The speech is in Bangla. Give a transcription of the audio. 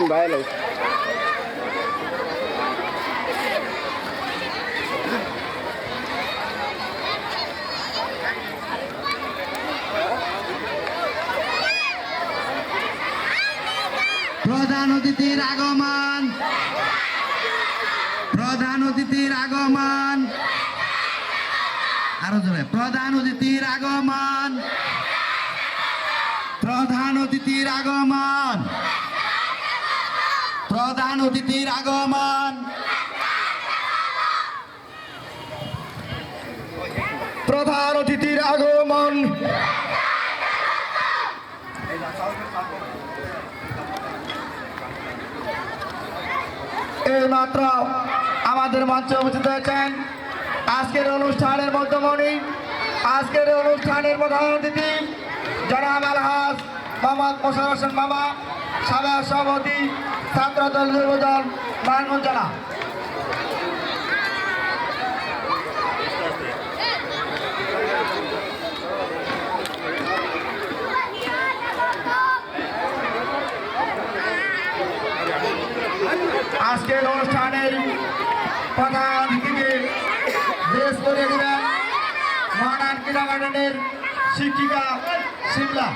Bailo. প্রধান অতিথির আগমন, প্রধান অতিথির আগমন, আরো জোরে, প্রধান অতিথির আগমন, প্রধান অতিথির আগমন, প্রধান অতিথির আগমন, প্রধান অতিথির আগমন। এইমাত্র আমাদের মঞ্চে উপস্থিত হয়েছেন আজকের অনুষ্ঠানের মধ্যমণি, আজকের অনুষ্ঠানের প্রধান অতিথি জনাব আলহাজ মোহাম্মদ মোশাররফ হোসেন মামা, সাবেক সভাপতি ছাত্রদল যুবদল নারায়ণগঞ্জ জেলা। আজকের অনুষ্ঠানের প্রধান অতিথিকে ড্রেস করে দিলেন মডার্ন কিন্ডারগার্টেনের শিক্ষিকা শিমলা।